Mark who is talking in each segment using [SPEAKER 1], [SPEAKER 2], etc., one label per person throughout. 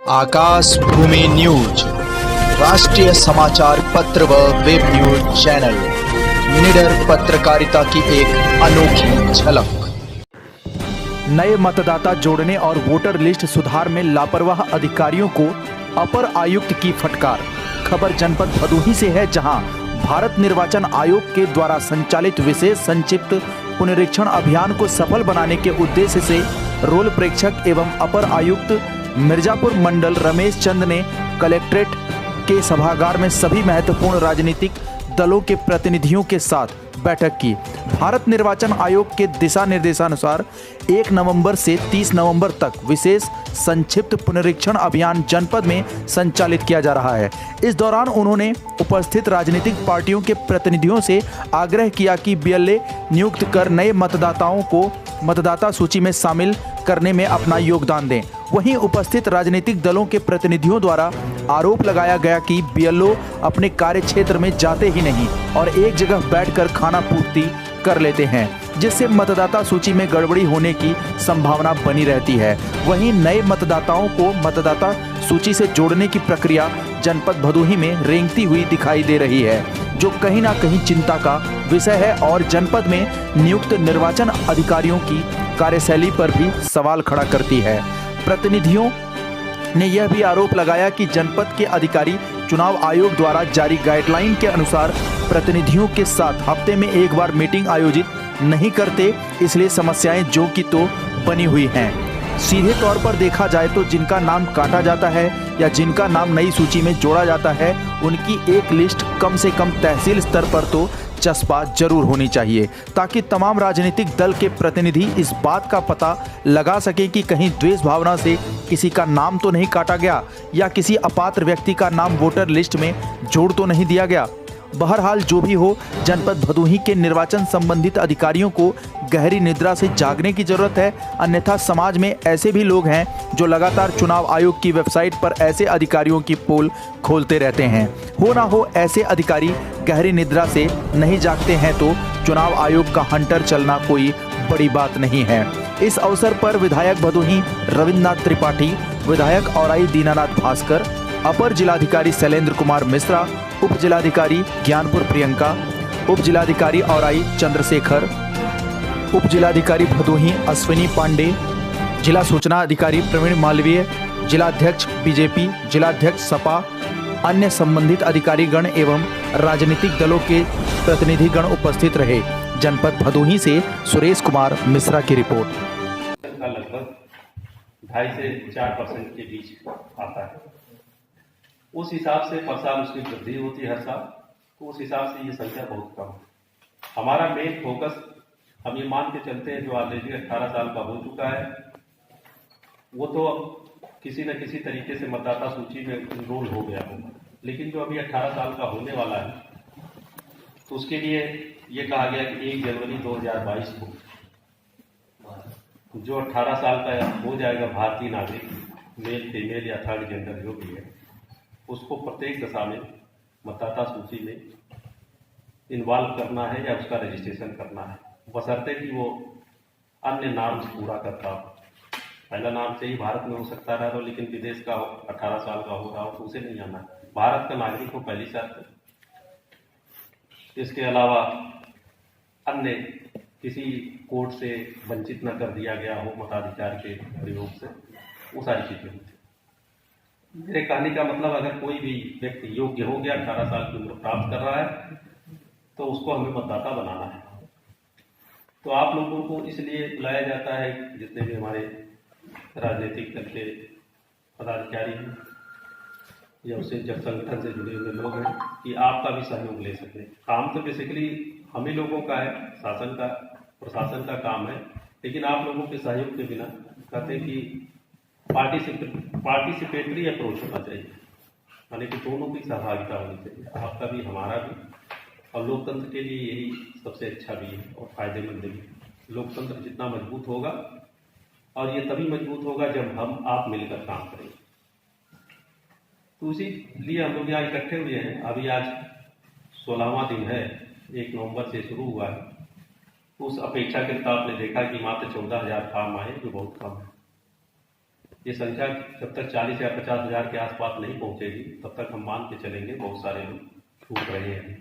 [SPEAKER 1] आकाश भूमि news राष्ट्रीय समाचार पत्र व वेब न्यूज चैनल निडर पत्रकारिता की एक अनोखी झलक।
[SPEAKER 2] नए मतदाता जोड़ने और वोटर लिस्ट सुधार में लापरवाह अधिकारियों को अपर आयुक्त की फटकार। खबर जनपद भदोही से है, जहां भारत निर्वाचन आयोग के द्वारा संचालित विशेष संक्षिप्त पुनरीक्षण अभियान को सफल बनाने के उद्देश्य से रोल प्रेक्षक एवं अपर आयुक्त मिर्जापुर मंडल रमेश चंद ने कलेक्ट्रेट के सभागार में सभी महत्वपूर्ण राजनीतिक दलों के प्रतिनिधियों के साथ बैठक की। भारत निर्वाचन आयोग के दिशा निर्देशानुसार 1 नवंबर से 30 नवंबर तक विशेष संक्षिप्त पुनरीक्षण अभियान जनपद में संचालित किया जा रहा है। इस दौरान उन्होंने उपस्थित राजनीतिक पार्टियों के प्रतिनिधियों से आग्रह किया कि बीएलए नियुक्त कर नए मतदाताओं को मतदाता सूची में शामिल करने में अपना योगदान दें। वहीं उपस्थित राजनीतिक दलों के प्रतिनिधियों द्वारा आरोप लगाया गया कि बीएलओ अपने कार्य क्षेत्र में जाते ही नहीं और एक जगह बैठकर खाना पूर्ति कर लेते हैं, जिससे मतदाता सूची में गड़बड़ी होने की संभावना बनी रहती है। वहीं नए मतदाताओं को मतदाता सूची से जोड़ने की प्रक्रिया जनपद भदोही में रेंगती हुई दिखाई दे रही है, जो कहीं ना कहीं चिंता का विषय है और जनपद में नियुक्त निर्वाचन अधिकारियों की कार्यशैली पर भी सवाल खड़ा करती है। प्रतिनिधियों ने यह भी आरोप लगाया कि जनपद के अधिकारी चुनाव आयोग द्वारा जारी गाइडलाइन के अनुसार प्रतिनिधियों के साथ हफ्ते में एक बार मीटिंग आयोजित नहीं करते, इसलिए समस्याएं जो की तो बनी हुई हैं। सीधे तौर पर देखा जाए तो जिनका नाम काटा जाता है या जिनका नाम नई सूची में जोड़ा जाता है, उनकी एक लिस्ट कम से कम तहसील स्तर पर तो चस्पा जरूर होनी चाहिए, ताकि तमाम राजनीतिक दल के प्रतिनिधि इस बात का पता लगा सके कि कहीं द्वेष भावना से किसी का नाम तो नहीं काटा गया या किसी अपात्र व्यक्ति का नाम वोटर लिस्ट में जोड़ तो नहीं दिया गया। बहरहाल जो भी हो, जनपद भदोही के निर्वाचन संबंधित अधिकारियों को गहरी निद्रा से जागने की जरूरत है, अन्यथा समाज में ऐसे भी लोग हैं जो लगातार चुनाव आयोग की वेबसाइट पर ऐसे अधिकारियों की पोल खोलते रहते हैं। हो ना हो ऐसे अधिकारी गहरी निद्रा से नहीं जागते हैं तो चुनाव आयोग का हंटर चलना कोई बड़ी बात नहीं है। इस अवसर पर विधायक भदोही रविन्द्रनाथ त्रिपाठी, विधायक औराई दीनानाथ भास्कर, अपर जिलाधिकारी शैलेंद्र कुमार मिश्रा, उप जिलाधिकारी ज्ञानपुर प्रियंका, उप जिलाधिकारी औराई चंद्रशेखर, उप जिलाधिकारी भदोही अश्विनी पांडे, जिला सूचना अधिकारी प्रवीण मालवीय, जिलाध्यक्ष बीजेपी, जिलाध्यक्ष सपा, अन्य संबंधित अधिकारीगण एवं राजनीतिक दलों के प्रतिनिधिगण उपस्थित रहे। जनपद भदोही से सुरेश कुमार मिश्रा की रिपोर्ट।
[SPEAKER 3] लगभग 2.5 से 4% के बीच आता है। उस हिसाब से हर साल उसकी वृद्धि होती है हर साल, तो उस हिसाब से ये संख्या बहुत कम है। हमारा मेन फोकस हम ये मान के चलते हैं जो ऑलरेडी 18 साल का हो चुका है वो तो किसी न किसी तरीके से मतदाता सूची में इनरोल हो गया होगा, लेकिन जो अभी 18 साल का होने वाला है तो उसके लिए ये कहा गया कि 1 जनवरी 2022 को जो 18 साल का हो जाएगा भारतीय नागरिक, मेल फीमेल या थर्ड जेंडर जो भी है, उसको प्रत्येक दशा में मतदाता सूची में इन्वॉल्व करना है या उसका रजिस्ट्रेशन करना है, बशर्ते कि वो अन्य नाम पूरा करता हो। पहला नाम से ही भारत में हो सकता रहा हो, लेकिन विदेश का 18 साल का हो रहा हो तो उसे नहीं आना। भारत का नागरिक हो पहली शर्त। इसके अलावा अन्य किसी कोर्ट से वंचित न कर दिया गया हो मताधिकार के प्रयोग से, वो सारी चीजें होती। मेरे कहने का मतलब, अगर कोई भी व्यक्ति योग्य हो गया, 18 साल की उम्र प्राप्त कर रहा है, तो उसको हमें मतदाता बनाना है। तो आप लोगों को इसलिए बुलाया जाता है, जितने भी हमारे राजनीतिक दल के पदाधिकारी हैं या उससे जब संगठन से जुड़े हुए लोग हैं, कि आपका भी सहयोग ले सकें। काम तो बेसिकली हम ही लोगों का है, शासन का, प्रशासन का काम है, लेकिन आप लोगों के सहयोग के बिना कहते हैं कि पार्टिसिपेटरी अप्रोच होना चाहिए, यानी कि दोनों की सहभागिता होनी चाहिए, आपका भी हमारा भी, और लोकतंत्र के लिए यही सबसे अच्छा भी है और फायदेमंद भी। लोकतंत्र जितना मजबूत होगा, और ये तभी मजबूत होगा जब हम आप मिलकर काम करेंगे। तो इसीलिए हम लोग यहाँ इकट्ठे हुए हैं। अभी आज 16वां दिन है, 1 नवंबर से शुरू हुआ है। उस अपेक्षाकृत आपने देखा कि मात्र 14,000 फॉर्म आए, जो बहुत कम है। ये संख्या जब तक 40 या 50 हज़ार के आसपास नहीं पहुंचेगी तब तक हम मान के चलेंगे बहुत सारे लोग छूट रहे हैं।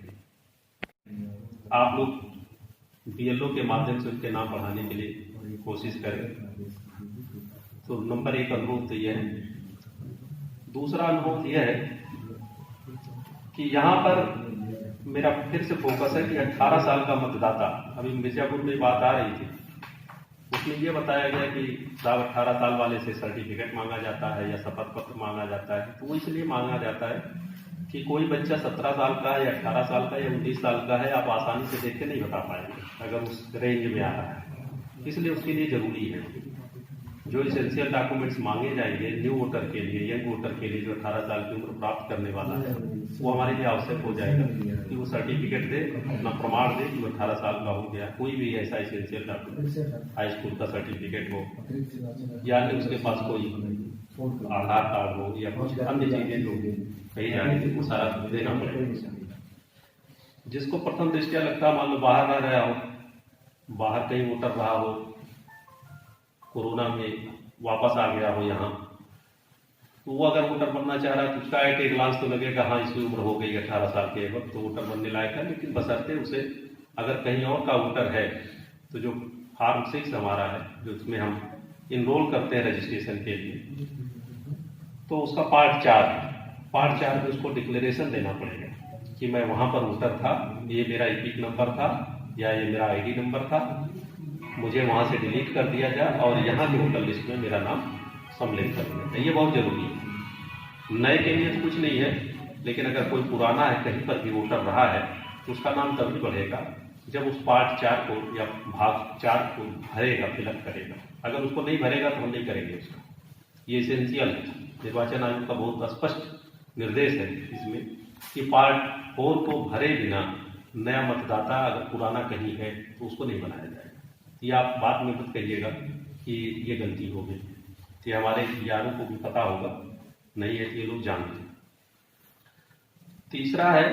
[SPEAKER 3] आप लोग BLO के माध्यम से उनके नाम बढ़ाने के लिए कोशिश करें। तो नंबर 1 अनुरोध तो यह है। दूसरा अनुरोध यह है कि यहाँ पर मेरा फिर से फोकस है कि 18 साल का मतदाता, अभी मिर्जापुर में बात आ रही थी, उसमें यह बताया गया कि साहब 18 साल वाले से सर्टिफिकेट मांगा जाता है या शपथ पत्र मांगा जाता है। तो वो इसलिए मांगा जाता है कि कोई बच्चा 17 साल का है या 18 साल का या 19 साल का है, आप आसानी से देख के नहीं बता पाएंगे अगर उस रेंज में आ रहा है। इसलिए उसके लिए जरूरी है जो इसेंशियल डॉक्यूमेंट्स मांगे जाएंगे न्यू वोटर के लिए, यंग वोटर के लिए जो 18 साल की उम्र प्राप्त करने वाला है, वो हमारे लिए आवश्यक हो जाएगा कि वो सर्टिफिकेट दे, अपना प्रमाण दे कि वो 18 साल का हो गया। कोई भी ऐसा इसेंशियल डॉक्यूमेंट, हाई स्कूल का सर्टिफिकेट हो या उसके पास कोई आधार कार्ड हो या कुछ अन्य चीजें जो कही जाएंगी, वो सारा देना पड़ेगा। जिसको प्रथम दृष्टिया लगता है मान लो बाहर ना रहा हो, बाहर कहीं वोटर रहा हो, कोरोना में वापस आ गया हो यहाँ, तो वो अगर वोटर बनना चाह रहा है तो उसका एट ए ग्लांस तो लगेगा हाँ इसकी उम्र हो गई 18 साल के वक्त तो वोटर बनने लायक है। लेकिन बशर्ते उसे अगर कहीं और का वोटर है तो जो फॉर्म 6 हमारा है जो उसमें हम इनरोल करते हैं रजिस्ट्रेशन के लिए, तो उसका पार्ट 4 में उसको डिक्लेरेशन देना पड़ेगा कि मैं वहाँ पर वोटर था, ये मेरा EPIC नंबर था या ये मेरा ID नंबर था, मुझे वहाँ से डिलीट कर दिया जाए और यहाँ के वोटर लिस्ट में मेरा नाम सम्मिलित कर दिया जाए। ये बहुत जरूरी है। नए के लिए तो कुछ नहीं है, लेकिन अगर कोई पुराना है कहीं पर भी वोटर रहा है तो उसका नाम तभी बढ़ेगा जब उस पार्ट 4 को या भाग 4 को भरेगा, फिलअप करेगा। अगर उसको नहीं भरेगा तो हम नहीं करेंगे उसको। ये एसेंशियल है, निर्वाचन आयोग का बहुत स्पष्ट निर्देश है इसमें कि पार्ट 4 को भरे बिना नया मतदाता अगर पुराना कहीं है तो उसको नहीं बनाया जाएगा। ये आप बाद में मत कहिएगा कि ये गलती हो गई, ये हमारे यारों को भी पता होगा, नहीं है कि ये लोग जानते हैं। तीसरा है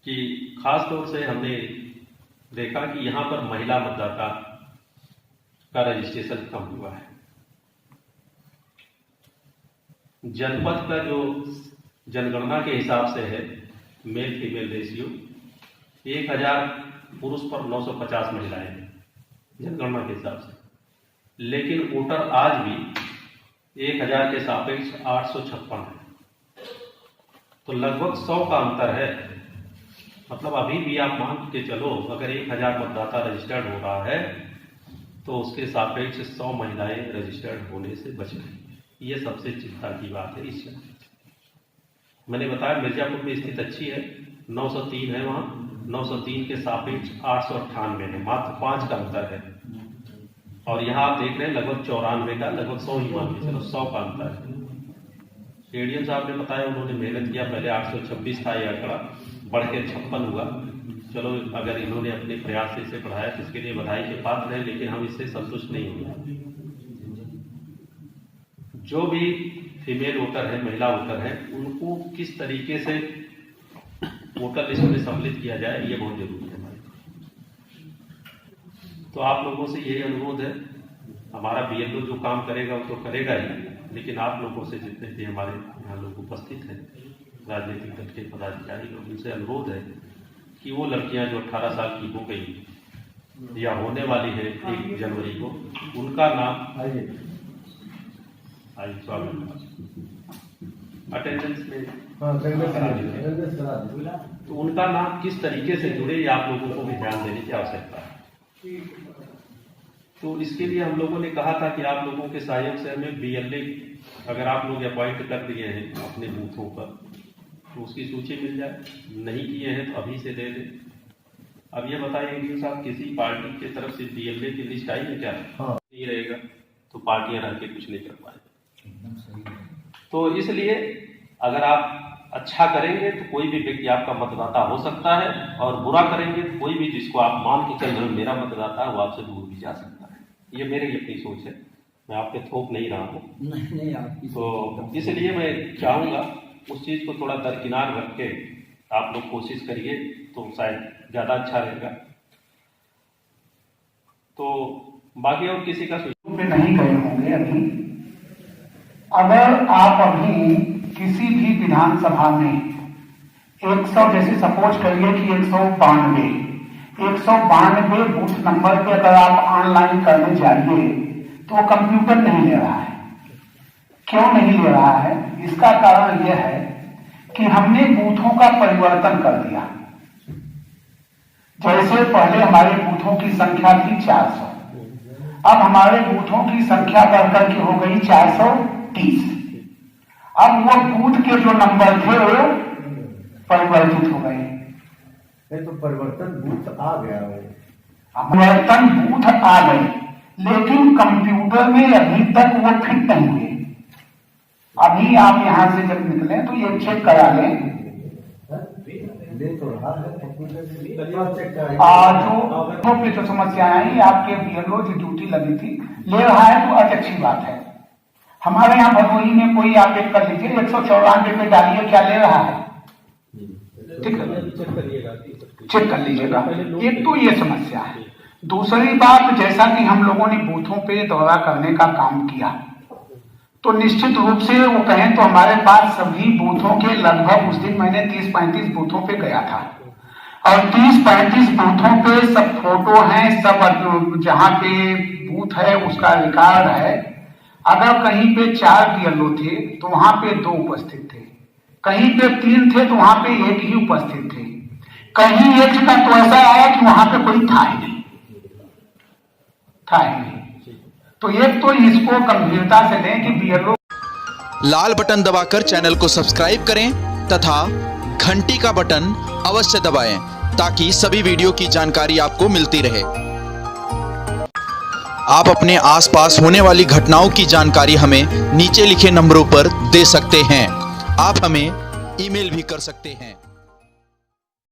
[SPEAKER 3] कि खास तौर से हमने देखा कि यहाँ पर महिला मतदाता का रजिस्ट्रेशन कम हुआ है। जनपद का जो जनगणना के हिसाब से है मेल फीमेल रेशियो 1000 पुरुष पर 950 महिलाएं हैं जनगणना के हिसाब से, लेकिन वोटर आज भी 1000 के सापेक्ष 856 है, तो लगभग 100 का अंतर है। मतलब अभी भी आप मान के चलो अगर 1000 मतदाता रजिस्टर्ड हो रहा है तो उसके सापेक्ष 100 महिलाएं रजिस्टर्ड होने से बच रही। ये सबसे चिंता की बात है। इस मैंने बताया मिर्जापुर में स्थिति अच्छी है, 903 है वहाँ, 903 के सापेक्ष 898 है, मात्र 5 का अंतर है। और यहाँ आप देख रहे हैं लगभग 94 का, लगभग 100 ही मान के चलो 100 का अंतर है। एडीएम साहब ने बताया उन्होंने मेहनत किया, पहले 826 था ये आंकड़ा, बढ़ के 56 हुआ। चलो अगर इन्होंने अपने प्रयास से इसे बढ़ाया तो इसके लिए बधाई के पात्र है, लेकिन हम इससे संतुष्ट नहीं होंगे। जो भी फीमेल वोटर है, महिला वोटर है, उनको किस तरीके से वोटर लिस्ट में सम्मिलित किया जाए ये बहुत जरूरी है हमारे। तो आप लोगों से यही अनुरोध है, हमारा BLO जो काम करेगा वो तो करेगा ही, लेकिन आप लोगों से जितने भी हमारे यहाँ लोग उपस्थित हैं राजनीतिक दल के पदाधिकारी, उनसे अनुरोध है कि वो लड़कियां जो 18 साल की हो गई या होने वाली है 1 जनवरी को, उनका नाम अटेंडेंस में तो उनका नाम किस तरीके से जुड़े ये आप लोगों को भी ध्यान देने की आवश्यकता है। तो इसके लिए हम लोगों ने कहा था कि आप लोगों के सहयोग से हमें BLA अगर आप लोग अपॉइंट कर दिए हैं अपने बूथों पर तो उसकी सूची मिल जाए, नहीं किए हैं तो अभी से दे दें। अब ये बताइए कि साहब किसी पार्टी की तरफ से BLA की लिस्ट आई है क्या? नहीं रहेगा तो पार्टियां रह के कुछ नहीं कर पाएंगे। तो इसलिए अगर आप अच्छा करेंगे तो कोई भी व्यक्ति आपका मतदाता हो सकता है, और बुरा करेंगे तो कोई भी जिसको आप मान के चल रहे हो मेरा मतदाता है वो आपसे दूर भी जा सकता है। ये मेरी अपनी सोच है, मैं आप पे थोप नहीं रहा हूँ। तो इसलिए मैं चाहूँगा उस चीज़ को थोड़ा दरकिनार रख के आप लोग कोशिश करिए तो शायद ज़्यादा अच्छा रहेगा। तो बाकी और किसी का
[SPEAKER 4] पे नहीं गए होंगे अभी, अगर आप अभी किसी भी विधानसभा में 100 जैसे सपोज करिए कि 192 बूथ नंबर पे अगर आप ऑनलाइन करने जाइए तो कंप्यूटर नहीं ले रहा है। क्यों नहीं ले रहा है? इसका कारण यह है कि हमने बूथों का परिवर्तन कर दिया। जैसे पहले हमारे बूथों की संख्या थी 400, अब हमारे बूथों की संख्या बढ़कर के हो गई 430। अब वो बूथ के जो नंबर थे वो परिवर्तित हो गए।
[SPEAKER 5] तो परिवर्तन बूथ आ गया है।
[SPEAKER 4] परिवर्तन बूथ आ गए, लेकिन कंप्यूटर में अभी तक वो फिट नहीं हुए। अभी आप यहां से जब निकले तो ये चेक करा लें। जो पे जो समस्या आई आपके बीएलओ की ड्यूटी लगी थी ले रहा है तो आज अच्छी बात है। हमारे यहाँ भदोही में कोई आप एक कर लीजिए 194 पे डालिए क्या ले रहा है, ठीक है, चेक कर लीजिएगा। एक तो ये समस्या है। दूसरी बात, जैसा कि हम लोगों ने बूथों पे दौरा करने का काम किया तो निश्चित रूप से वो कहें तो हमारे पास सभी बूथों के लगभग उस दिन मैंने 30-35 बूथों पे गया था और 30-35 बूथों पे सब फोटो हैं, सब जहां पे बूथ है उसका रिकॉर्ड है। अगर कहीं पे 4 बीएलओ थे तो वहां पे 2 उपस्थित थे, कहीं पे 3 थे तो वहां पे 1 ही उपस्थित थे, कहीं एक का तो ऐसा आया कि वहां पे कोई था ही नहीं। तो एक तो इसको गंभीरता से लें कि बीएलओ।
[SPEAKER 1] लाल बटन दबाकर चैनल को सब्सक्राइब करें तथा घंटी का बटन अवश्य दबाएं ताकि सभी वीडियो की जानकारी आपको मिलती रहे। आप अपने आसपास होने वाली घटनाओं की जानकारी हमें नीचे लिखे नंबरों पर दे सकते हैं। आप हमें ईमेल भी कर सकते हैं।